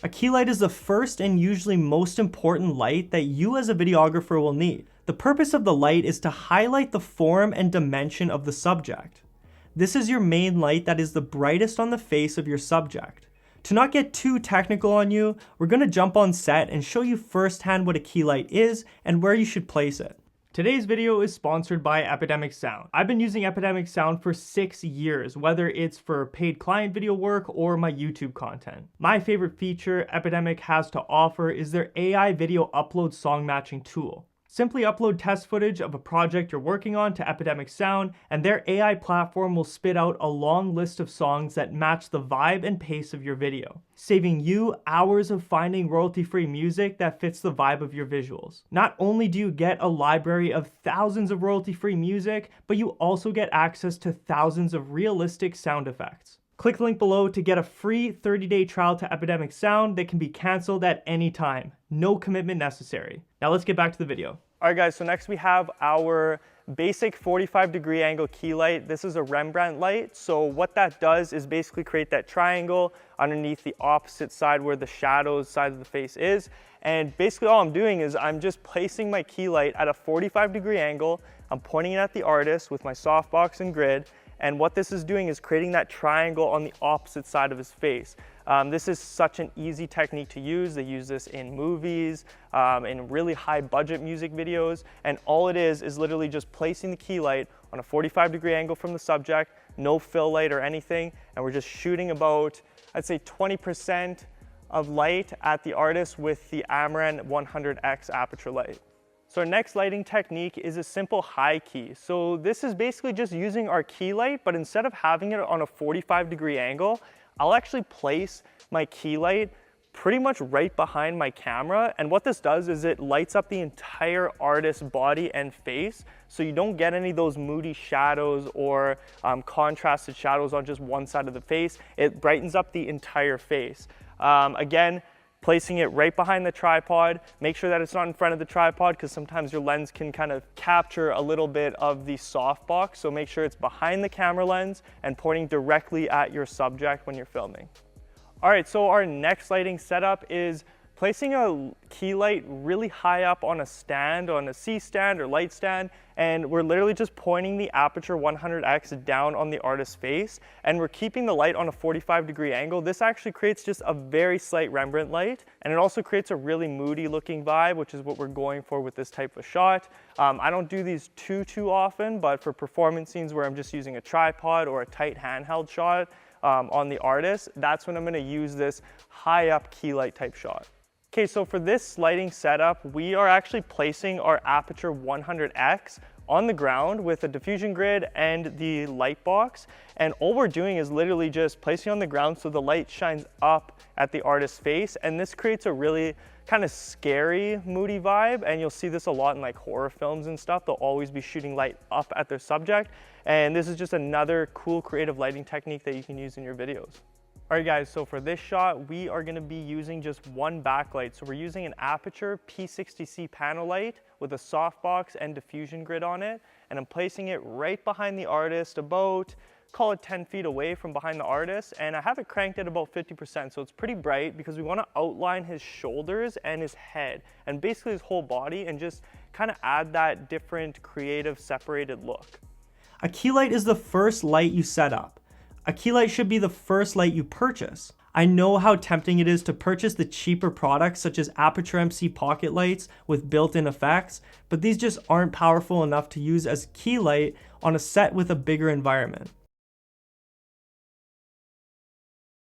A key light is the first and usually most important light that you as a videographer will need. The purpose of the light is to highlight the form and dimension of the subject. This is your main light that is the brightest on the face of your subject. To not get too technical on you, we're going to jump on set and show you firsthand what a key light is and where you should place it. Today's video is sponsored by Epidemic Sound. I've been using Epidemic Sound for 6 years, whether it's for paid client video work or my YouTube content. My favorite feature Epidemic has to offer is their AI video upload song matching tool. Simply upload test footage of a project you're working on to Epidemic Sound, and their AI platform will spit out a long list of songs that match the vibe and pace of your video, saving you hours of finding royalty-free music that fits the vibe of your visuals. Not only do you get a library of thousands of royalty-free music, but you also get access to thousands of realistic sound effects. Click the link below to get a free 30-day trial to Epidemic Sound that can be canceled at any time. No commitment necessary. Now let's get back to the video. All right guys, so next we have our basic 45-degree angle key light. This is a Rembrandt light. So what that does is basically create that triangle underneath the opposite side where the shadows side of the face is. And basically all I'm doing is I'm just placing my key light at a 45-degree angle. I'm pointing it at the artist with my softbox and grid. And what this is doing is creating that triangle on the opposite side of his face. This is such an easy technique to use. They use this in movies, in really high budget music videos. And all it is literally just placing the key light on a 45-degree angle from the subject, no fill light or anything. And we're just shooting about, I'd say 20% of light at the artist with the Amaran 100X aperture light. So our next lighting technique is a simple high key. So this is basically just using our key light, but instead of having it on a 45-degree angle, I'll actually place my key light pretty much right behind my camera. And what this does is it lights up the entire artist's body and face. So you don't get any of those moody shadows or contrasted shadows on just one side of the face. It brightens up the entire face. Again, placing it right behind the tripod. Make sure that it's not in front of the tripod because sometimes your lens can kind of capture a little bit of the softbox. So make sure it's behind the camera lens and pointing directly at your subject when you're filming. All right, so our next lighting setup is placing a key light really high up on a stand, on a C-stand or light stand, and we're literally just pointing the Aperture 100X down on the artist's face, and we're keeping the light on a 45-degree angle. This actually creates just a very slight Rembrandt light, and it also creates a really moody looking vibe, which is what we're going for with this type of shot. I don't do these too often, but for performance scenes where I'm just using a tripod or a tight handheld shot on the artist, that's when I'm gonna use this high up key light type shot. Okay, so for this lighting setup, we are actually placing our Aperture 100X on the ground with a diffusion grid and the light box. And all we're doing is literally just placing on the ground so the light shines up at the artist's face. And this creates a really kind of scary, moody vibe. And you'll see this a lot in like horror films and stuff. They'll always be shooting light up at their subject. And this is just another cool creative lighting technique that you can use in your videos. All right guys, so for this shot, we are gonna be using just one backlight. So we're using an Aperture P60C panel light with a softbox and diffusion grid on it. And I'm placing it right behind the artist, about, call it 10 feet away from behind the artist. And I have it cranked at about 50%, so it's pretty bright because we wanna outline his shoulders and his head and basically his whole body and just kind of add that different, creative, separated look. A key light is the first light you set up. A key light should be the first light you purchase. I know how tempting it is to purchase the cheaper products such as Aperture MC pocket lights with built-in effects, but these just aren't powerful enough to use as key light on a set with a bigger environment.